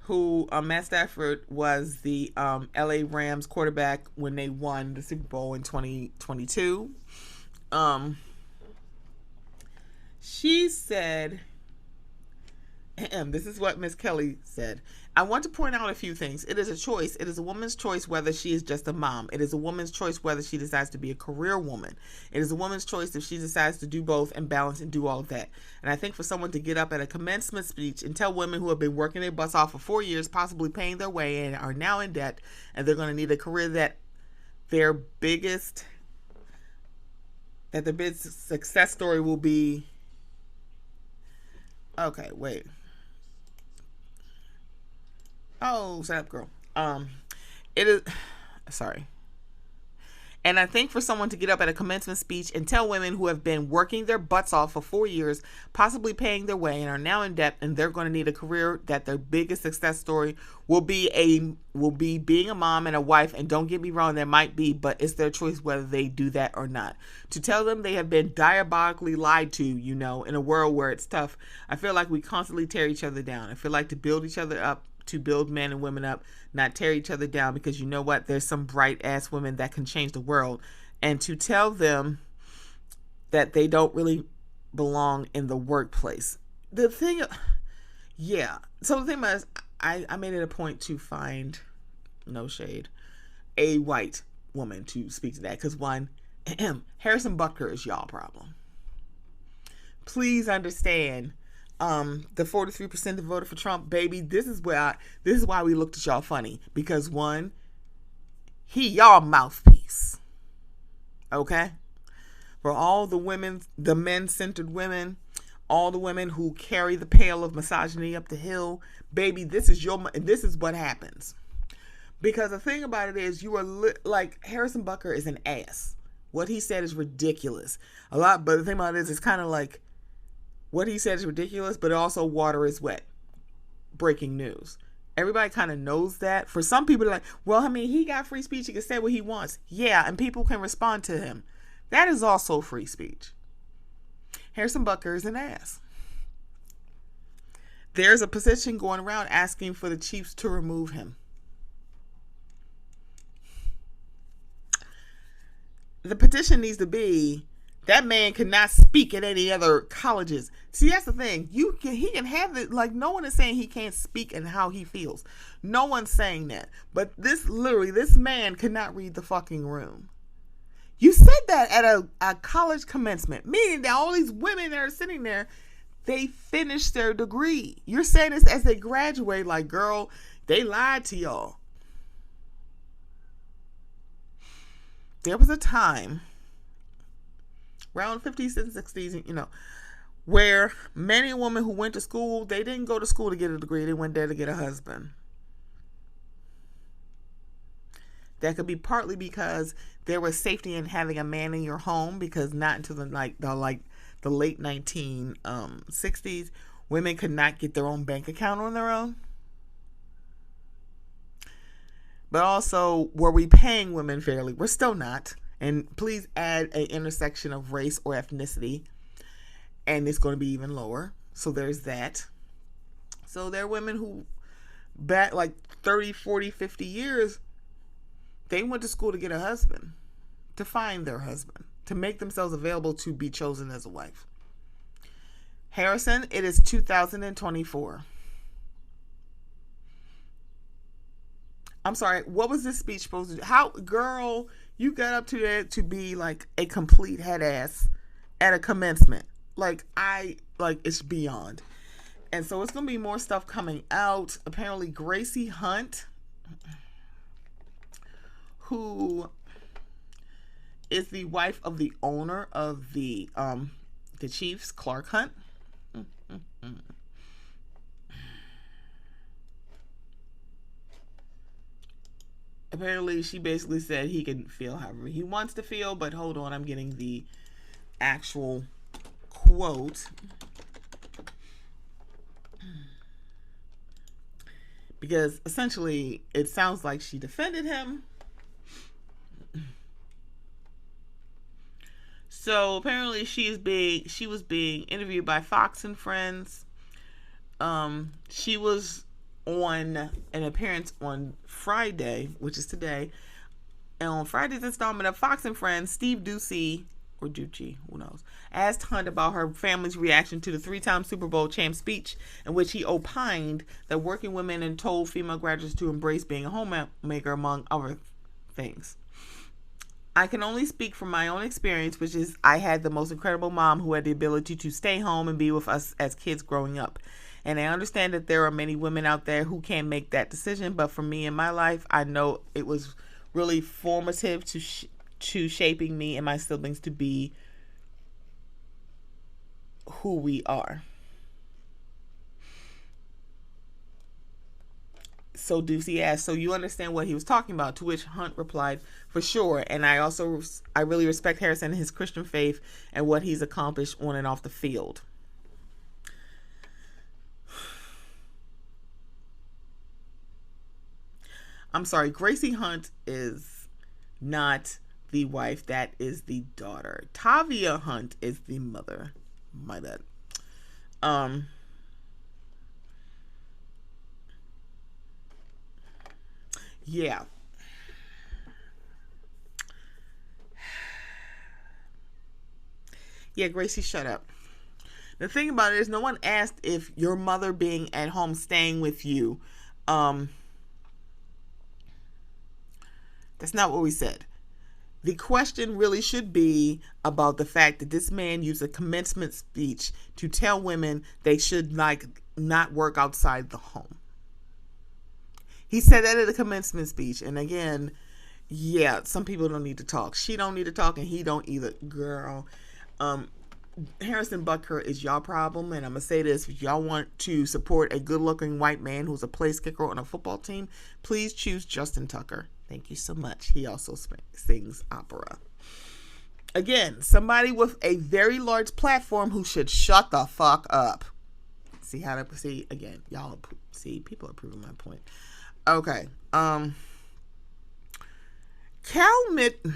who Matt Stafford was the LA Rams quarterback when they won the Super Bowl in 2022. She said, this is what Miss Kelly said. I want to point out a few things. It is a choice. It is a woman's choice whether she is just a mom. It is a woman's choice whether she decides to be a career woman. It is a woman's choice if she decides to do both and balance and do all of that. And I think for someone to get up at a commencement speech and tell women who have been working their butts off for 4 years, possibly paying their way and are now in debt, and they're going to need a career that their biggest success story will be, okay, wait. Oh, shut up, girl. It is. Sorry. And I think for someone to get up at a commencement speech and tell women who have been working their butts off for 4 years, possibly paying their way, and are now in debt, and they're going to need a career, that their biggest success story will be being a mom and a wife. And don't get me wrong, there might be, but it's their choice whether they do that or not. To tell them they have been diabolically lied to, in a world where it's tough, I feel like we constantly tear each other down. I feel like to build each other up, to build men and women up, not tear each other down, because you know what? There's some bright ass women that can change the world. And to tell them that they don't really belong in the workplace. The thing, yeah. So the thing was, I made it a point to find, no shade, a white woman to speak to that. Because one, Harrison Butker is y'all problem. Please understand. The 43% that voted for Trump, baby, this is why we looked at y'all funny, because one, he y'all mouthpiece, okay, for all the women, the men-centered women, all the women who carry the pail of misogyny up the hill, baby, this is what happens. Because the thing about it is, you are like, Harrison Butker is an ass. What he said is ridiculous. But the thing about it is, it's kind of like, what he said is ridiculous, but also water is wet. Breaking news. Everybody kind of knows that. For some people, they're like, well, I mean, he got free speech. He can say what he wants. Yeah, and people can respond to him. That is also free speech. Harrison Butker is an ass. There's a petition going around asking for the Chiefs to remove him. The petition needs to be, that man cannot speak at any other colleges. See, that's the thing. He can have it. Like, no one is saying he can't speak and how he feels. No one's saying that. But this man cannot read the fucking room. You said that at a college commencement, meaning that all these women that are sitting there, they finished their degree. You're saying this as they graduate, like, girl, they lied to y'all. There was a time around 50s and 60s, where many women who went to school, they didn't go to school to get a degree. They went there to get a husband. That could be partly because there was safety in having a man in your home, because not until the late 1960s, women could not get their own bank account on their own. But also, were we paying women fairly? We're still not. And please add an intersection of race or ethnicity, and it's going to be even lower. So there's that. So there are women who, back like 30, 40, 50 years, they went to school to get a husband, to find their husband, to make themselves available to be chosen as a wife. Harrison, it is 2024. I'm sorry, what was this speech supposed to do? How, girl, you got up to there to be like a complete head ass at a commencement. It's beyond. And so it's going to be more stuff coming out. Apparently Gracie Hunt, who is the wife of the owner of the Chiefs, Clark Hunt. Apparently she basically said he can feel however he wants to feel, but hold on, I'm getting the actual quote. Because essentially it sounds like she defended him. So apparently she was being interviewed by Fox and Friends. She was on an appearance on Friday, which is today. And on Friday's installment of Fox and Friends, Steve Ducey, or Ducey, who knows, asked Hunt about her family's reaction to the 3-time Super Bowl champ speech, in which he opined that working women and told female graduates to embrace being a homemaker, among other things. I can only speak from my own experience, which is I had the most incredible mom who had the ability to stay home and be with us as kids growing up. And I understand that there are many women out there who can't make that decision, but for me in my life, I know it was really formative to shaping me and my siblings to be who we are. So Ducey asked, so you understand what he was talking about? To which Hunt replied, for sure. And I really respect Harrison and his Christian faith and what he's accomplished on and off the field. I'm sorry, Gracie Hunt is not the wife. That is the daughter. Tavia Hunt is the mother. My bad. Yeah. Yeah, Gracie, shut up. The thing about it is, no one asked if your mother being at home staying with you. That's not what we said. The question really should be about the fact that this man used a commencement speech to tell women they should not work outside the home. He said that at a commencement speech. And again, yeah, some people don't need to talk. She don't need to talk, and he don't either. Girl, Harrison Butker is y'all problem, and I'm going to say this. If y'all want to support a good-looking white man who's a place kicker on a football team, please choose Justin Tucker. Thank you so much. He also sings opera. Again, somebody with a very large platform who should shut the fuck up. See how to see again? Y'all see, people are proving my point. Okay. Kel Mitchell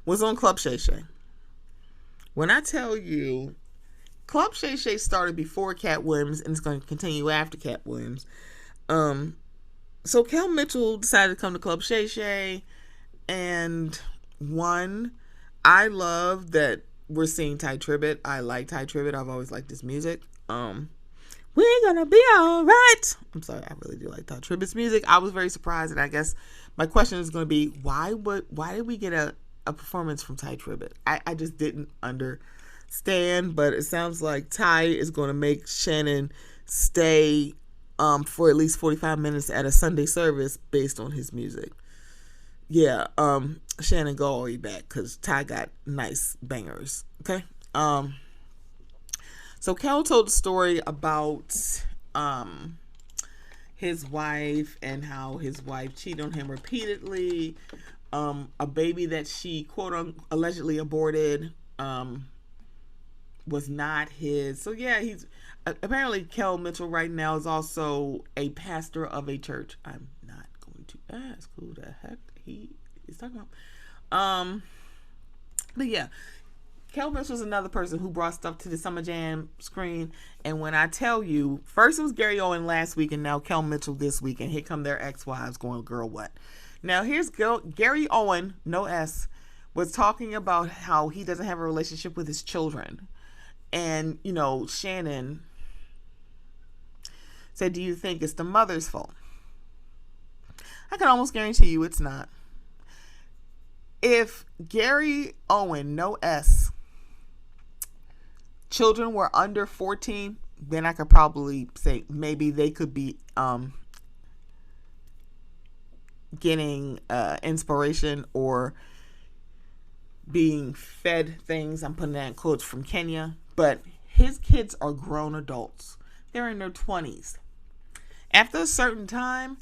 was on Club Shay Shay. When I tell you, Club Shay Shay started before Cat Williams and it's going to continue after Cat Williams. So Kel Mitchell decided to come to Club Shay Shay, and I love that we're seeing Ty Tribbett. I like Ty Tribbett. I've always liked his music. We're gonna be all right. I'm sorry, I really do like Ty Tribbett's music. I was very surprised, and I guess my question is going to be, why did we get a performance from Ty Tribbett? I just didn't understand, but it sounds like Ty is going to make Shannon stay for at least 45 minutes at a Sunday service based on his music. Yeah, Shannon, go all the way back, because Ty got nice bangers. Okay. So Kel told a story about his wife and how his wife cheated on him repeatedly. A baby that she allegedly aborted was not his. So yeah, he's apparently Kel Mitchell right now is also a pastor of a church. I'm not going to ask who the heck he is talking about. But yeah, Kel Mitchell is another person who brought stuff to the Summer Jam screen. And when I tell you, first it was Gary Owen last week, and now Kel Mitchell this week, and here come their ex-wives going, girl, what? Now here's Gary Owen, no S, was talking about how he doesn't have a relationship with his children. And, Shannon said, do you think it's the mother's fault? I can almost guarantee you it's not. If Gary Owen, no S, children were under 14, then I could probably say maybe they could be getting inspiration or being fed things. I'm putting that in quotes from Kenya. But his kids are grown adults. They're in their 20s. After a certain time,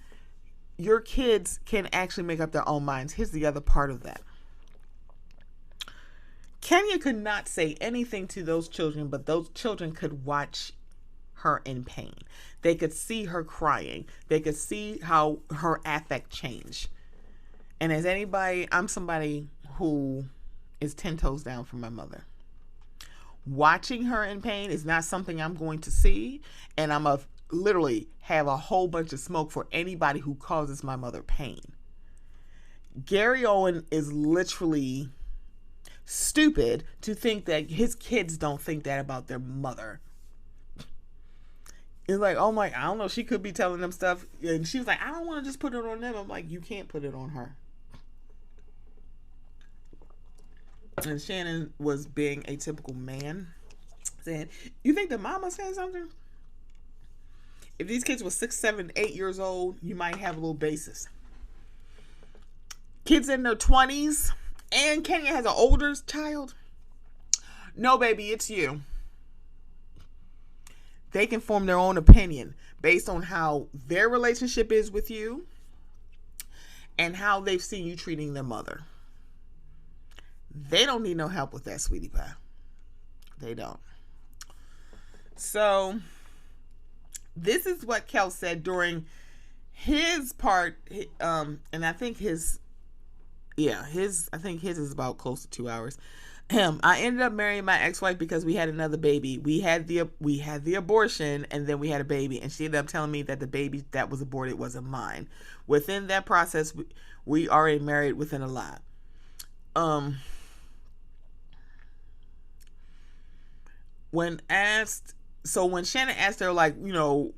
your kids can actually make up their own minds. Here's the other part of that. Kenya could not say anything to those children, but those children could watch her in pain. They could see her crying. They could see how her affect changed. And as anybody, I'm somebody who is 10 toes down from my mother. Watching her in pain is not something I'm going to see, and I'm literally have a whole bunch of smoke for anybody who causes my mother pain. Gary Owen is literally stupid to think that his kids don't think that about their mother. It's like, oh my, I don't know, she could be telling them stuff, and she was like, I don't want to just put it on them. I'm like, you can't put it on her. And Shannon was being a typical man, saying, you think the mama said something? If these kids were 6, 7, 8 years old, you might have a little basis. Kids in their 20s, and Kenya has an older child. No, baby, it's you. they can form their own opinion based on how their relationship is with you and how they've seen you treating their mother. They don't need no help with that, sweetie pie. They don't. So this is what Kel said during his part, and I think his is about close to 2 hours. I ended up marrying my ex-wife because we had another baby. We had the abortion, and then we had a baby, and she ended up telling me that the baby that was aborted wasn't mine. Within that process, we already married within a lie. When Shannon asked her, like, you know,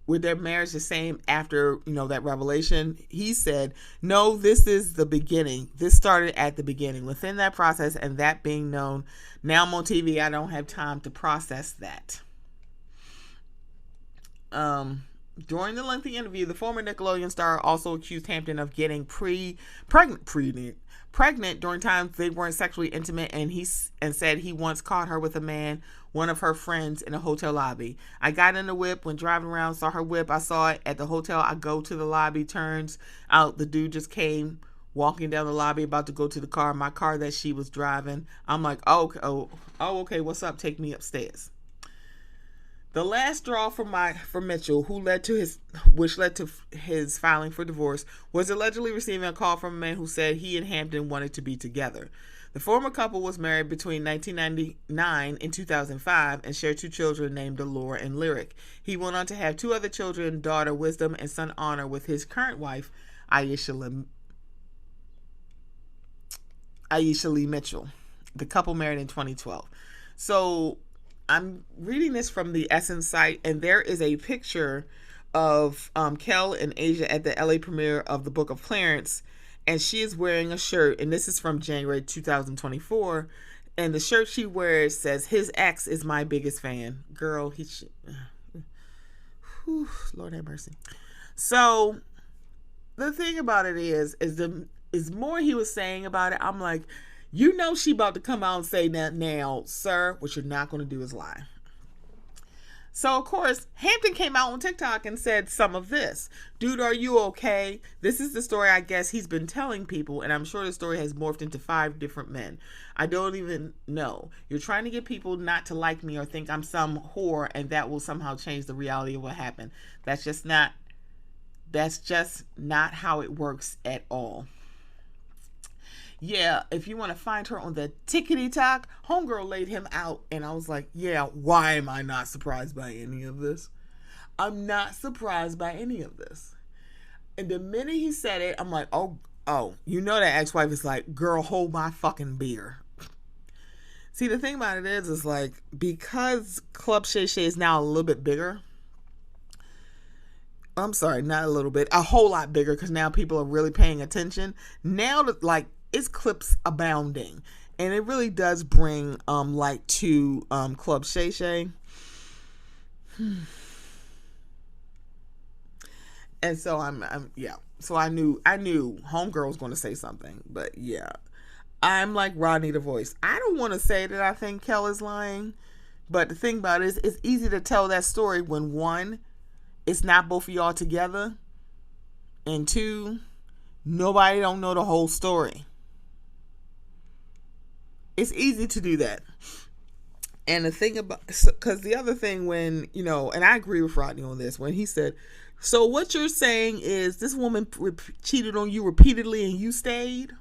with their marriage the same after, you know, that revelation, he said, no, this is the beginning. This started at the beginning. Within that process and that being known, now I'm on TV, I don't have time to process that. During the lengthy interview, the former Nickelodeon star also accused Hampton of getting pregnant during times they weren't sexually intimate, and said he once caught her with a man, one of her friends, in a hotel lobby. I got in the whip when driving around, saw her whip. I saw it at the hotel. I go to the lobby, turns out the dude just came walking down the lobby about to go to the car, my car that she was driving. I'm like, okay, what's up? Take me upstairs. The last straw for Mitchell, which led to his filing for divorce, was allegedly receiving a call from a man who said he and Hampton wanted to be together. The former couple was married between 1999 and 2005 and shared 2 children named Allure and Lyric. He went on to have 2 other children, daughter Wisdom and son Honor, with his current wife, Aisha Lee Mitchell. The couple married in 2012. So I'm reading this from the Essence site, and there is a picture of Kel and Asia at the LA premiere of the Book of Clarence, and she is wearing a shirt, and this is from January 2024, and the shirt she wears says, "His ex is my biggest fan." Girl, Lord have mercy. So the thing about it is more he was saying about it, I'm like, you know, she about to come out and say that now, sir, what you're not going to do is lie. So, of course, Hampton came out on TikTok and said some of this. Dude, are you okay? This is the story I guess he's been telling people, and I'm sure the story has morphed into 5 different men. I don't even know. You're trying to get people not to like me or think I'm some whore, and that will somehow change the reality of what happened. That's just not how it works at all. Yeah, if you want to find her on the tickety-tock, homegirl laid him out, and I was like, yeah, why am I not surprised by any of this? I'm not surprised by any of this. And the minute he said it, I'm like, oh, you know that ex-wife is like, girl, hold my fucking beer. See, the thing about it is like, because Club Shay Shay is now a little bit bigger, I'm sorry, not a little bit, a whole lot bigger, because now people are really paying attention. Now that, like, it's clips abounding, and it really does bring light to Club Shay Shay. And so so I knew homegirl was going to say something, but yeah, I'm like Rodney the Voice. I don't want to say that I think Kel is lying, but the thing about it is, it's easy to tell that story when 1, it's not both of y'all together, and 2, nobody don't know the whole story. It's easy to do that. And the thing about, because the other thing when, you know, and I agree with Rodney on this, when he said, so what you're saying is this woman cheated on you repeatedly and you stayed?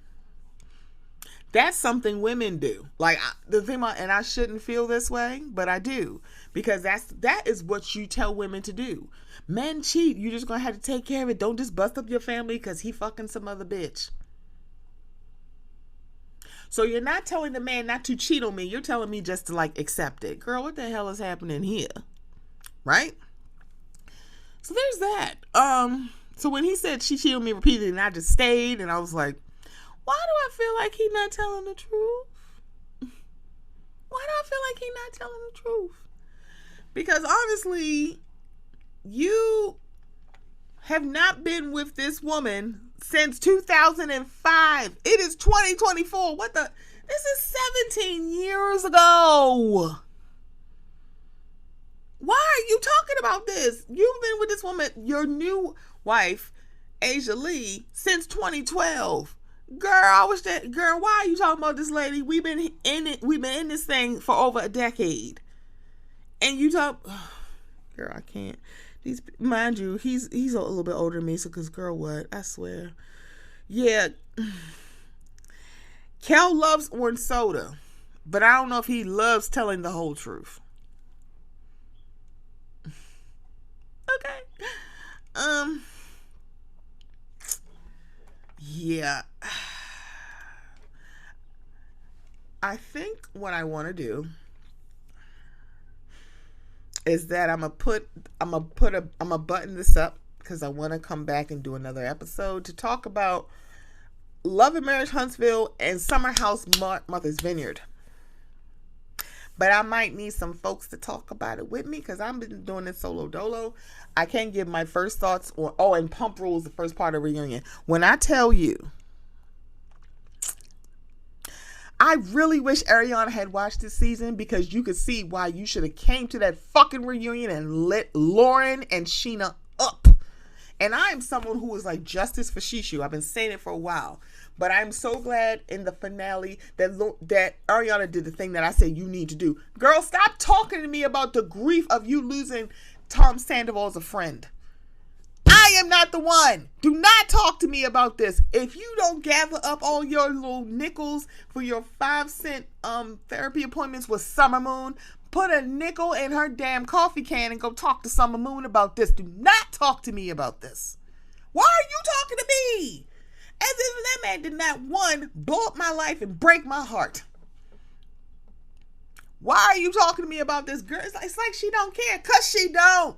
That's something women do. Like, the thing about, and I shouldn't feel this way, but I do. Because that is what you tell women to do. Men cheat. You're just going to have to take care of it. Don't just bust up your family because he fucking some other bitch. So you're not telling the man not to cheat on me. You're telling me just to, like, accept it. Girl, what the hell is happening here? Right? So there's that. So when he said she cheated on me repeatedly and I just stayed, and I was like, why do I feel like he's not telling the truth? Why do I feel like he's not telling the truth? Because honestly, you have not been with this woman since 2005. It is 2024. This is 17 years ago. Why are you talking about this? You've been with this woman, your new wife, Asia Lee, since 2012. Girl, I wish that girl, why are you talking about this lady? We've been in it, we've been in this thing for over a decade. And you talk girl, I can't. These mind you, he's a little bit older than me, so cause girl what? I swear. Yeah. Kel loves orange soda, but I don't know if he loves telling the whole truth. Okay. Yeah. I think what I want to do is that I'm gonna button this up because I want to come back and do another episode to talk about Love and Marriage Huntsville and Summer House Martha's Vineyard. But I might need some folks to talk about it with me because I've been doing this solo dolo. I can't give my first thoughts on, and Pump Rules, the first part of Reunion. When I tell you, I really wish Ariana had watched this season because you could see why you should have came to that fucking reunion and lit Lauren and Sheena up. And I am someone who is like justice for Shishu. I've been saying it for a while. But I'm so glad in the finale that Ariana did the thing that I said you need to do. Girl, stop talking to me about the grief of you losing Tom Sandoval as a friend. I am not the one. Do not talk to me about this. If you don't gather up all your little nickels for your 5-cent therapy appointments with Summer Moon, put a nickel in her damn coffee can and go talk to Summer Moon about this. Do not talk to me about this. Why are you talking to me? As if that man did not, one, blow up my life and break my heart. Why are you talking to me about this girl? It's like she don't care. Because she don't.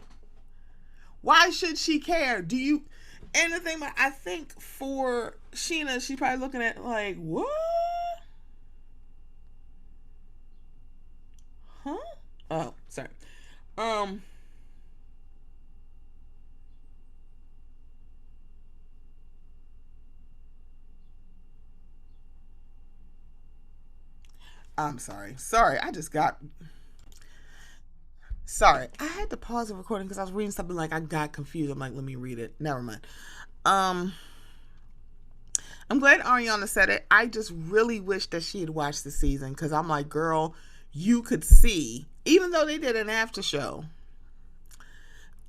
Why should she care? Do you? And the thing, I think for Sheena, she's probably looking at like, what? Huh? Oh, sorry. I'm sorry. Sorry, I just got... Sorry, I had to pause the recording because I was reading something like I got confused. I'm like, let me read it. Never mind. I'm glad Ariana said it. I just really wish that she had watched the season because I'm like, girl, you could see, even though they did an after show.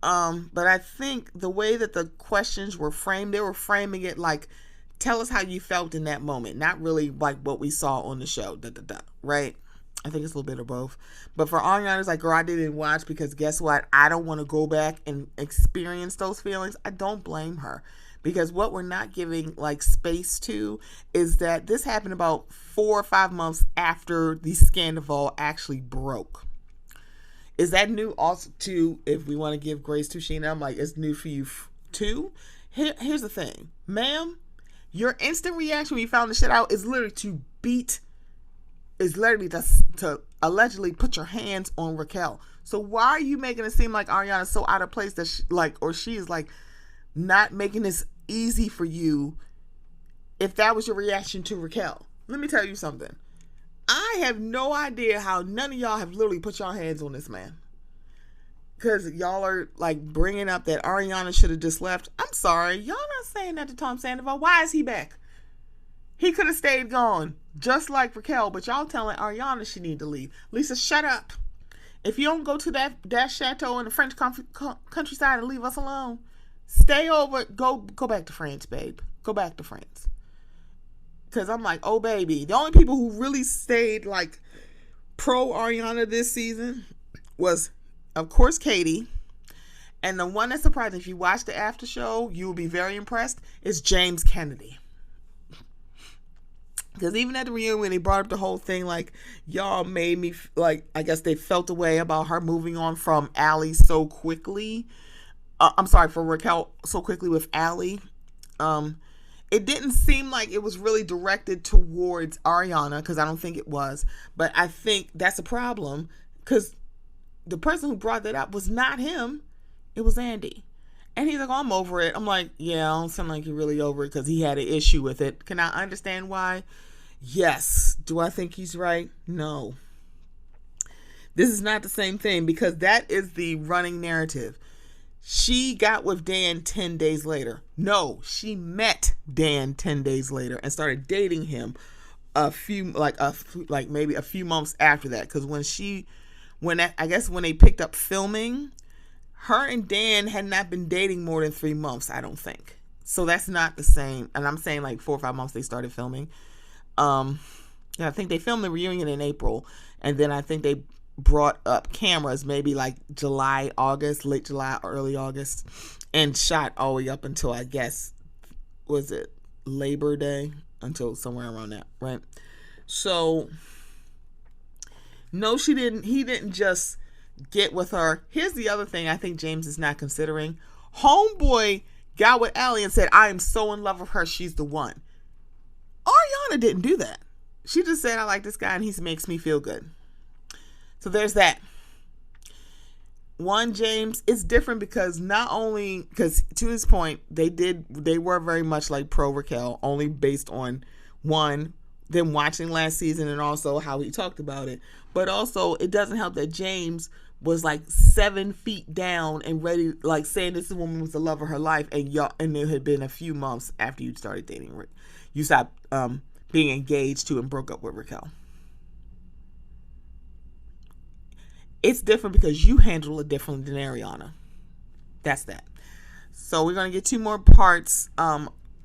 But I think the way that the questions were framed, they were framing it like, tell us how you felt in that moment. Not really like what we saw on the show. Right? I think it's a little bit of both. But for Ariana, it's like, girl, I didn't watch because guess what? I don't want to go back and experience those feelings. I don't blame her. Because what we're not giving like space to is that this happened about 4 or 5 months after the scandal actually broke. Is that new also too, if we want to give grace to Sheena? I'm like, it's new for you too? Here's the thing. Ma'am, your instant reaction when you found the shit out is literally to allegedly put your hands on Raquel. So why are you making it seem like Ariana's so out of place that she is like not making this easy for you if that was your reaction to Raquel? Let me tell you something. I have no idea how none of y'all have literally put your hands on this man. Because y'all are like bringing up that Ariana should have just left. I'm sorry. Y'all not saying that to Tom Sandoval. Why is he back? He could have stayed gone, just like Raquel, but y'all telling Ariana she need to leave. Lisa, shut up. If you don't go to that chateau in the French countryside and leave us alone, stay over. Go back to France, babe. Go back to France. Because I'm like, oh, baby. The only people who really stayed, like, pro Ariana this season was, of course, Katie. And the one that surprised me, if you watch the after show, you will be very impressed, is James Kennedy. Because even at the reunion, when they brought up the whole thing, like, y'all made me, like, I guess they felt a way about her moving on from Allie so quickly. For Raquel so quickly with Allie. It didn't seem like it was really directed towards Ariana, because I don't think it was. But I think that's a problem, because the person who brought that up was not him. It was Andy. And he's like, oh, I'm over it. I'm like, yeah, I don't sound like you're really over it because he had an issue with it. Can I understand why? Yes. Do I think he's right? No. This is not the same thing, because that is the running narrative. She got with Dan 10 days later. No, she met Dan 10 days later and started dating him maybe a few months after that. Because when they picked up filming, her and Dan had not been dating more than 3 months, I don't think. So that's not the same. And I'm saying like 4 or 5 months they started filming. I think they filmed the reunion in April, and then I think they brought up cameras maybe like July, August, late July, early August, and shot all the way up until, I guess, was it Labor Day, until somewhere around that, right? So no, he didn't just get with her. Here's the other thing I think James is not considering. Homeboy got with Allie and said, I am so in love with her, she's the one. Ariana didn't do that. She just said, I like this guy and he makes me feel good. So there's that. One, James, it's different because to his point, they were very much like pro Raquel, only based on one, them watching last season and also how he talked about it. But also it doesn't help that James was like 7 feet down and ready, like saying this woman was the love of her life, and there had been a few months after you started dating Rick. You stopped being engaged to and broke up with Raquel. It's different because you handle it differently than Ariana. That's that. So we're going to get 2 more parts.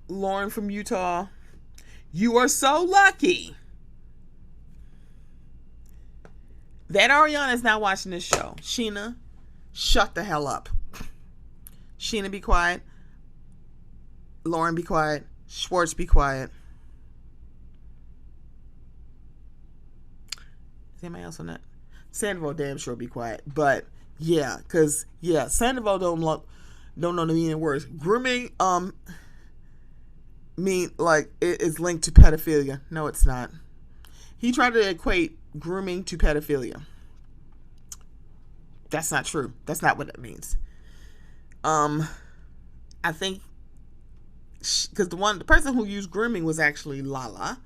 Lauren from Utah. You are so lucky that Ariana is not watching this show. Sheena, shut the hell up. Sheena, be quiet. Lauren, be quiet. Schwartz, be quiet. Is anybody else on that? Sandoval damn sure be quiet. But yeah, because Sandoval don't know the meaning of words. Grooming mean like it is linked to pedophilia. No, it's not. He tried to equate grooming to pedophilia. That's not true. That's not what it means. I think because the person who used grooming was actually Lala.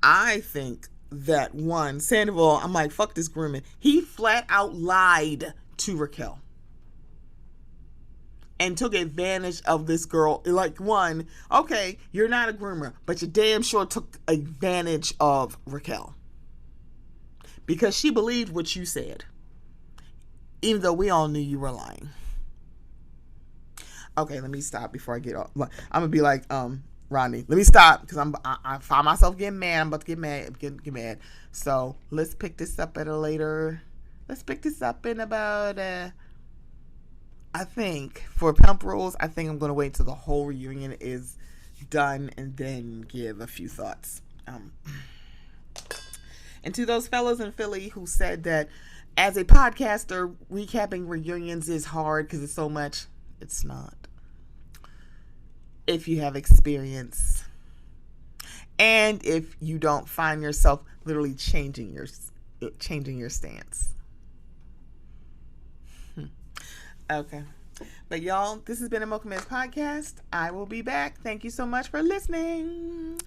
I think that Sandoval, I'm like, fuck this grooming. He flat out lied to Raquel and took advantage of this girl. Like, okay, you're not a groomer, but you damn sure took advantage of Raquel because she believed what you said, even though we all knew you were lying. Okay, let me stop before I get off. I'm gonna be like, Rodney, let me stop because I find myself getting mad. I'm about to get mad. Get mad. So let's pick this up at a later. Let's pick this up in about. I think for Pump Rules, I think I'm gonna wait until the whole reunion is done and then give a few thoughts. And to those fellas in Philly who said that as a podcaster, recapping reunions is hard because it's so much. It's not. If you have experience and if you don't find yourself literally changing your stance. Okay. But y'all, this has been a Mocha Podcast. I will be back. Thank you so much for listening.